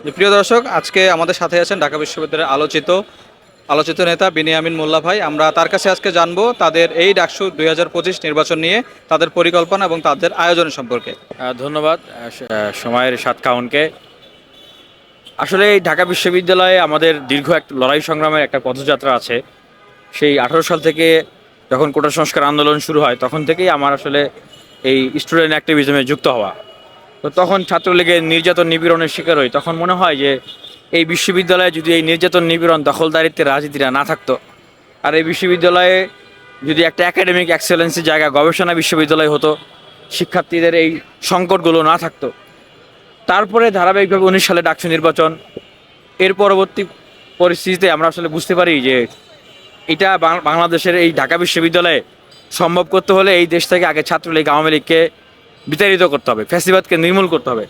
প্রিয় দর্শক, আজকে আমাদের সাথে আছেন ঢাকা বিশ্ববিদ্যালয়ের আলোচিত আলোচিত নেতা বিনিয়ামিন মোল্লা ভাই। আমরা তার কাছে আজকে জানবো তাদের এই ডাকসু 2025 নির্বাচন নিয়ে তাদের পরিকল্পনা এবং তাদের আয়োজন সম্পর্কে। ধন্যবাদ সময়ের সাত খাউনকে। আসলে এই ঢাকা বিশ্ববিদ্যালয়ে আমাদের দীর্ঘ এক লড়াই সংগ্রামের একটা পথযাত্রা আছে। সেই 18 সাল থেকে যখন কোটা সংস্কার আন্দোলন শুরু হয় তখন থেকেই আমার আসলে এই স্টুডেন্ট অ্যাক্টিভিজমে যুক্ত হওয়া। তো তখন ছাত্রলীগের নির্যাতন নিপীড়নের শিকার হই। তখন মনে হয় যে এই বিশ্ববিদ্যালয়ে যদি এই নির্যাতন নিপীড়ন দখলদারিত্বের রাজনীতিটা না থাকতো, আর এই বিশ্ববিদ্যালয়ে যদি একটা একাডেমিক এক্সেলেন্সের জায়গা গবেষণা বিশ্ববিদ্যালয় হতো, শিক্ষার্থীদের এই সংকটগুলো না থাকতো। তারপরে ধারাবাহিকভাবে 19 সালে ডাকসু নির্বাচন, এর পরবর্তী পরিস্থিতিতে আমরা আসলে বুঝতে পারি যে এটা বাংলাদেশের এই ঢাকা বিশ্ববিদ্যালয়ে সম্ভব করতে হলে এই দেশ থেকে আগে ছাত্রলীগ আওয়ামী লীগকে বিতাড়িত করতে হবে, ফ্যাসিবাদকে নির্মূল করতে হবে।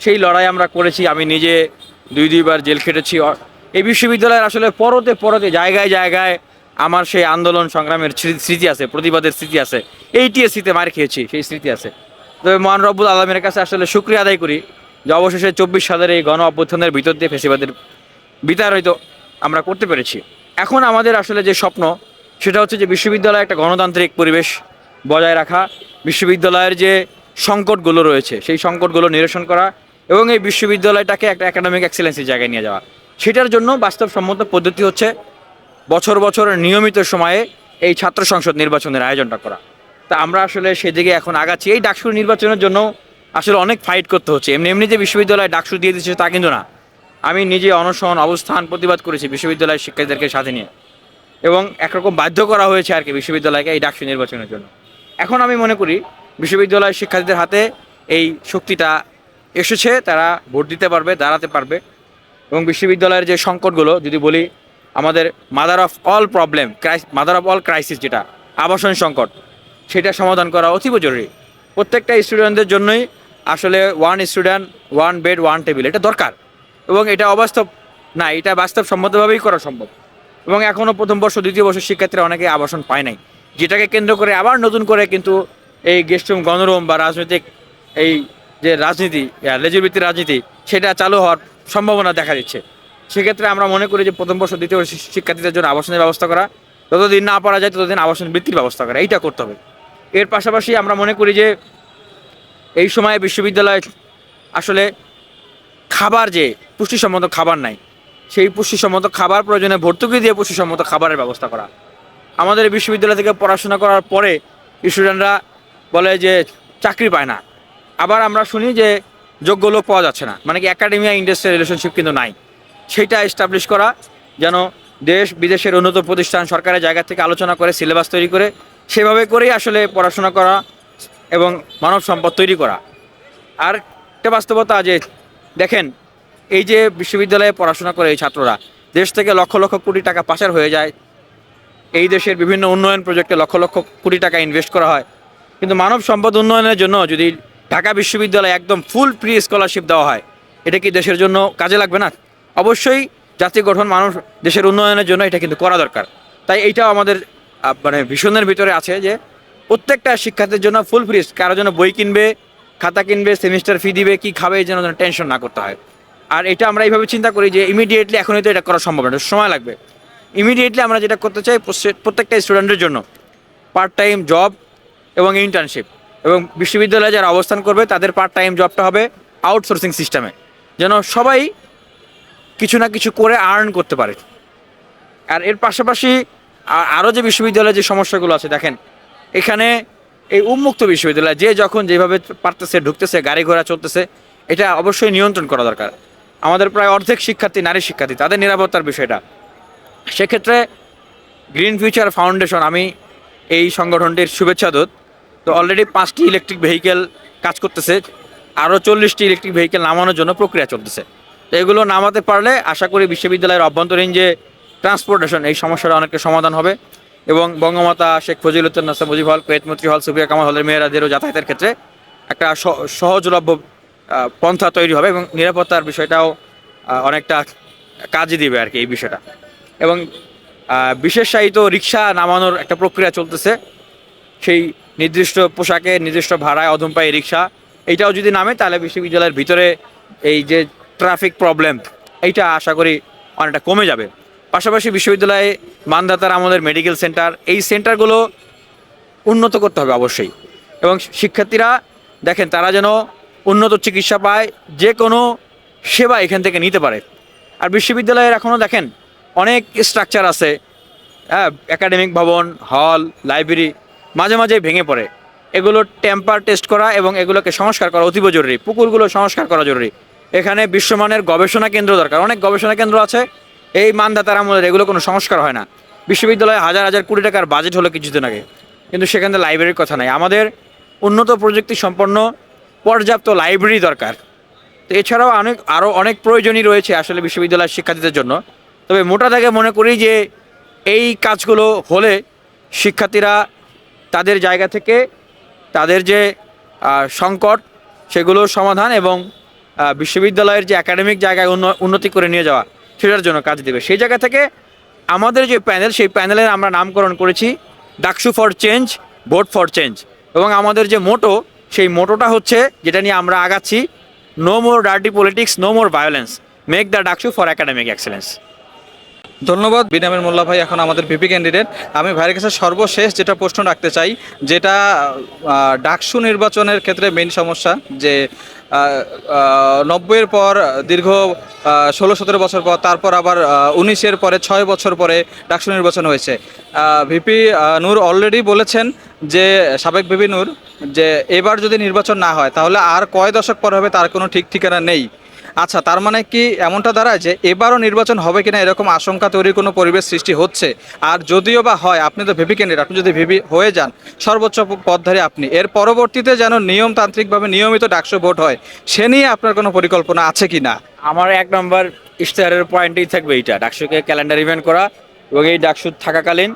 সেই লড়াই আমরা করেছি। আমি নিজে দুইবার জেল খেটেছি। এই বিশ্ববিদ্যালয়ের আসলে পরতে পরতে জায়গায় জায়গায় আমার সেই আন্দোলন সংগ্রামের স্মৃতি আছে, প্রতিবাদের স্মৃতি আছে, এইটিএসসিতে মার খেয়েছি সেই স্মৃতি আছে। তবে মহান রব্বুল আলমের কাছে আসলে শুকরিয়া আদায় করি যে অবশেষে 24 সালের এই গণ অভ্যুত্থানের ভিতর দিয়ে ফ্যাসিবাদের বিতাড়িত আমরা করতে পেরেছি। এখন আমাদের আসলে যে স্বপ্ন সেটা হচ্ছে যে বিশ্ববিদ্যালয়ে একটা গণতান্ত্রিক পরিবেশ বজায় রাখা, বিশ্ববিদ্যালয়ের যে সংকটগুলো রয়েছে সেই সংকটগুলো নিরসন করা এবং এই বিশ্ববিদ্যালয়টাকে একটা একাডেমিক এক্সেলেন্সের জায়গায় নিয়ে যাওয়া। সেটার জন্য বাস্তবসম্মত পদ্ধতি হচ্ছে বছর বছর নিয়মিত সময়ে এই ছাত্র সংসদ নির্বাচনের আয়োজনটা করা। তা আমরা আসলে সেদিকে এখন আগাচ্ছি। এই ডাকসু নির্বাচনের জন্য আসলে অনেক ফাইট করতে হচ্ছে। এমনি এমনি যে বিশ্ববিদ্যালয়ে ডাকসু দিয়ে দিচ্ছে তা কিন্তু না। আমি নিজে অনশন অবস্থান প্রতিবাদ করেছি বিশ্ববিদ্যালয়ের শিক্ষার্থীদেরকে সাথে নিয়ে, এবং একরকম বাধ্য করা হয়েছে আর কি বিশ্ববিদ্যালয়কে এই ডাকসু নির্বাচনের জন্য। এখন আমি মনে করি বিশ্ববিদ্যালয়ের শিক্ষার্থীদের হাতে এই শক্তিটা এসেছে, তারা ভোট দিতে পারবে, দাঁড়াতে পারবে। এবং বিশ্ববিদ্যালয়ের যে সংকটগুলো যদি বলি, আমাদের mother of all problem, mother of all crisis যেটা আবাসন সংকট, সেটা সমাধান করা অতীব জরুরি। প্রত্যেকটা স্টুডেন্টদের জন্যই আসলে one student one bed one table এটা দরকার, এবং এটা অবাস্তব না, এটা বাস্তবসম্মতভাবেই করা সম্ভব। এবং এখনও প্রথম বর্ষ দ্বিতীয় বর্ষের শিক্ষার্থীরা অনেকে আবাসন পায় নাই, যেটাকে কেন্দ্র করে আবার নতুন করে কিন্তু এই গেস্টরুম গণরুম বা রাজনৈতিক এই যে রাজনীতি, লেজুরভিত্তিক রাজনীতি, সেটা চালু হওয়ার সম্ভাবনা দেখা দিচ্ছে। সেক্ষেত্রে আমরা মনে করি যে প্রথম বর্ষ দ্বিতীয় বর্ষ শিক্ষার্থীদের জন্য আবাসনের ব্যবস্থা করা, যতদিন না পারা যায় ততদিন আবাসন বৃত্তির ব্যবস্থা করা, এইটা করতে হবে। এর পাশাপাশি আমরা মনে করি যে এই সময়ে বিশ্ববিদ্যালয় আসলে খাবার, যে পুষ্টিসম্মত খাবার নাই, সেই পুষ্টিসম্মত খাবার প্রয়োজনে ভর্তুকি দিয়ে পুষ্টিসম্মত খাবারের ব্যবস্থা করা। আমাদের বিশ্ববিদ্যালয় থেকে পড়াশোনা করার পরে স্টুডেন্টরা বলে যে চাকরি পায় না। আবার আমরা শুনি যে যোগ্য লোক পাওয়া যাচ্ছে না, মানে কি একাডেমিয়া ইন্ডাস্ট্রিয়াল রিলেশনশিপ কিন্তু নাই। সেইটা এস্টাবলিশ করা, যেন দেশ বিদেশের উন্নত প্রতিষ্ঠান সরকারের জায়গা থেকে আলোচনা করে সিলেবাস তৈরি করে সেভাবে করেই আসলে পড়াশোনা করা এবং মানব সম্পদ তৈরি করা। আর একটা বাস্তবতা যে দেখেন, এই যে বিশ্ববিদ্যালয়ে পড়াশোনা করে এই ছাত্ররা, দেশ থেকে লক্ষ লক্ষ কোটি টাকা পাচার হয়ে যায়, এই দেশের বিভিন্ন উন্নয়ন প্রজেক্টে লক্ষ লক্ষ কোটি টাকা ইনভেস্ট করা হয়, কিন্তু মানব সম্পদ উন্নয়নের জন্য যদি ঢাকা বিশ্ববিদ্যালয়ে একদম ফুল ফ্রি স্কলারশিপ দেওয়া হয়, এটা কি দেশের জন্য কাজে লাগবে না? অবশ্যই জাতি গঠন, মানুষ দেশের উন্নয়নের জন্য এটা কিন্তু করা দরকার। তাই এইটাও আমাদের মানে ভীষণের ভিতরে আছে যে প্রত্যেকটা শিক্ষার্থীর জন্য ফুল ফ্রি, কারো জন্য বই কিনবে, খাতা কিনবে, সেমিস্টার ফি দিবে, কি খাবে, এই জন্য টেনশন না করতে হয়। আর এটা আমরা এইভাবে চিন্তা করি যে ইমিডিয়েটলি এখনই তো এটা করা সম্ভব না, সময় লাগবে। ইমিডিয়েটলি আমরা যেটা করতে চাই, প্রত্যেকটা স্টুডেন্টের জন্য পার্ট টাইম জব এবং ইন্টার্নশিপ, এবং বিশ্ববিদ্যালয়ে যারা অবস্থান করবে তাদের পার্ট টাইম জবটা হবে আউটসোর্সিং সিস্টেমে, যেন সবাই কিছু না কিছু করে আর্ন করতে পারে। আর এর পাশাপাশি আরও যে বিশ্ববিদ্যালয়ে যে সমস্যাগুলো আছে, দেখেন এখানে এই উন্মুক্ত বিশ্ববিদ্যালয় যে যখন যেভাবে পারতেছে ঢুকতেছে, গাড়ি ঘোড়া চলতেছে, এটা অবশ্যই নিয়ন্ত্রণ করা দরকার। আমাদের প্রায় অর্ধেক শিক্ষার্থী নারী শিক্ষার্থী, তাদের নিরাপত্তার বিষয়টা। সেক্ষেত্রে গ্রিন ফিউচার ফাউন্ডেশন, আমি এই সংগঠনটির শুভেচ্ছা দূত। তো অলরেডি 5টি ইলেকট্রিক ভেহিকেল কাজ করতেছে, আরও 40টি ইলেকট্রিক ভেহিকেল নামানোর জন্য প্রক্রিয়া চলতেছে। তো এগুলো নামাতে পারলে আশা করি বিশ্ববিদ্যালয়ের অভ্যন্তরীণ যে ট্রান্সপোর্টেশন, এই সমস্যাটা অনেকটা সমাধান হবে, এবং বঙ্গমাতা শেখ ফজিলুদ্দিন মুজিব হল, কুয়েত মৈত্রী হল, সুফিয়া কামাল হলের মেয়েরাদেরও যাতায়াতের ক্ষেত্রে একটা সহজলভ্য পন্থা তৈরি হবে, এবং নিরাপত্তার বিষয়টাও অনেকটা কাজে দিবে আর কি এই বিষয়টা। এবং বিশেষায়িত রিক্সা নামানোর একটা প্রক্রিয়া চলতেছে, সেই নির্দিষ্ট পোশাকে নির্দিষ্ট ভাড়ায় অধম পায়ে রিক্সা, এইটাও যদি নামে তাহলে বিশ্ববিদ্যালয়ের ভিতরে এই যে ট্রাফিক প্রবলেম এইটা আশা করি অনেকটা কমে যাবে। পাশাপাশি বিশ্ববিদ্যালয়ে মানদাতার আমাদের মেডিকেল সেন্টার, এই সেন্টারগুলো উন্নত করতে হবে অবশ্যই। এবং শিক্ষার্থীরা দেখেন তারা যেন উন্নত চিকিৎসা পায়, যে কোনো সেবা এখান থেকে নিতে পারে। আর বিশ্ববিদ্যালয়ের এখনও দেখেন অনেক স্ট্রাকচার আছে, হ্যাঁ, একাডেমিক ভবন, হল, লাইব্রেরি মাঝে মাঝে ভেঙে পড়ে। এগুলো টেম্পার টেস্ট করা এবং এগুলোকে সংস্কার করা অতীব জরুরি। পুকুরগুলো সংস্কার করা জরুরি। এখানে বিশ্বমানের গবেষণা কেন্দ্র দরকার। অনেক গবেষণা কেন্দ্র আছে, এই মানদাতার আমলের এগুলো কোনো সংস্কার হয় না। বিশ্ববিদ্যালয়ে হাজার হাজার কোটি টাকার বাজেট হলো কিছুদিন আগে, কিন্তু সেখানে লাইব্রেরির কথা নাই। আমাদের উন্নত প্রযুক্তি সম্পন্ন পর্যাপ্ত লাইব্রেরি দরকার। তো এছাড়াও আরও অনেক প্রয়োজনই রয়েছে আসলে বিশ্ববিদ্যালয়ের শিক্ষার্থীদের জন্য। তবে মোটা দাগে মনে করি যে এই কাজগুলো হলে শিক্ষার্থীরা তাদের জায়গা থেকে তাদের যে সংকট সেগুলো সমাধান এবং বিশ্ববিদ্যালয়ের যে একাডেমিক জায়গায় উন্নতি করে নিয়ে যাওয়া সেটার জন্য কাজ দেবে। সেই জায়গা থেকে আমাদের যে প্যানেল, সেই প্যানেলের আমরা নামকরণ করেছি DUCSU for change, vote for change. এবং আমাদের যে মোটো, সেই মোটোটা হচ্ছে, যেটা নিয়ে আমরা আগাচ্ছি, no more dirty politics, no more violence, make the DUCSU for academic excellence. ধন্যবাদ বিনিয়ামিন মোল্লা ভাই, এখন আমাদের ভিপি ক্যান্ডিডেট। আমি ভাইয়ের কাছে সর্বশেষ যেটা প্রশ্ন রাখতে চাই, যেটা ডাকসু নির্বাচনের ক্ষেত্রে মেইন সমস্যা, যে 90-এর পর দীর্ঘ 16-17 বছর পর, তারপর আবার 19-এর পরে 6 বছর পরে ডাকসু নির্বাচন হয়েছে। ভিপি নূর অলরেডি বলেছেন, যে সাবেক ভিপি নূর, যে এবার যদি নির্বাচন না হয় তাহলে আর কয় দশক পর হবে তার কোনো ঠিক ঠিকানা নেই। আচ্ছা, তার মানে কি এমনটা দাঁড়ায় যে এবারও নির্বাচন হবে কিনা এরকম আশঙ্কা তৈরির কোনো পরিবেশ সৃষ্টি হচ্ছে? আর যদিও বা হয়, আপনি তো ভিপি ক্যান্ডিডেট, আপনি যদি ভিপি হয়ে যান, সর্বোচ্চ পদধারী আপনি, এর পরবর্তীতে যেন নিয়মতান্ত্রিকভাবে নিয়মিত ডাকসু ভোট হয়, সে নিয়ে আপনার কোনো পরিকল্পনা আছে কি না? আমার 1 নম্বর ইশতেহারের পয়েন্টই থাকবে এইটা, ডাকসুকে ক্যালেন্ডার ইভেন্ট করা এবং এই ডাকসু থাকাকালীন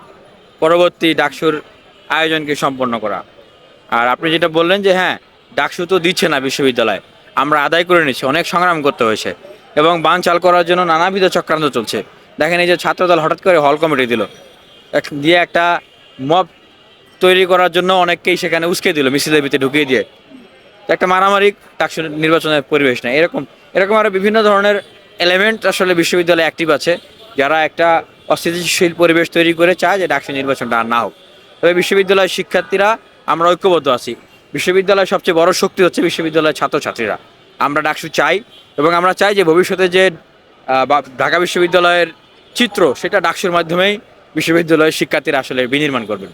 পরবর্তী ডাকসুর আয়োজনকে সম্পন্ন করা। আর আপনি যেটা বললেন যে হ্যাঁ, ডাকসু তো দিচ্ছে না বিশ্ববিদ্যালয়, আমরা আদায় করে নিচ্ছি, অনেক সংগ্রাম করতে হয়েছে এবং বানচাল করার জন্য নানাবিধ চক্রান্ত চলছে। দেখেন, এই যে ছাত্রদল হঠাৎ করে হল কমিটি দিল, দিয়ে একটা মব তৈরি করার জন্য অনেককেই সেখানে উস্কে দিল, মিছিলের ভিতরে ঢুকিয়ে দিয়ে। তো একটা মারামারি ডাকসু নির্বাচনের পরিবেশ নেই। এরকম আরও বিভিন্ন ধরনের এলিমেন্ট আসলে বিশ্ববিদ্যালয়ে অ্যাক্টিভ আছে, যারা একটা অস্থিতিশীল পরিবেশ তৈরি করে চায় যে ডাকসু নির্বাচনটা আর না হোক। তবে বিশ্ববিদ্যালয়ের শিক্ষার্থীরা আমরা ঐক্যবদ্ধ আছি। বিশ্ববিদ্যালয়ের সবচেয়ে বড় শক্তি হচ্ছে বিশ্ববিদ্যালয়ের ছাত্রছাত্রীরা। আমরা ডাকসু চাই এবং আমরা চাই যে ভবিষ্যতে যে ঢাকা বিশ্ববিদ্যালয়ের চিত্র, সেটা ডাকসুর মাধ্যমেই বিশ্ববিদ্যালয়ের শিক্ষার্থীরা আসলে বিনির্মাণ করবেন।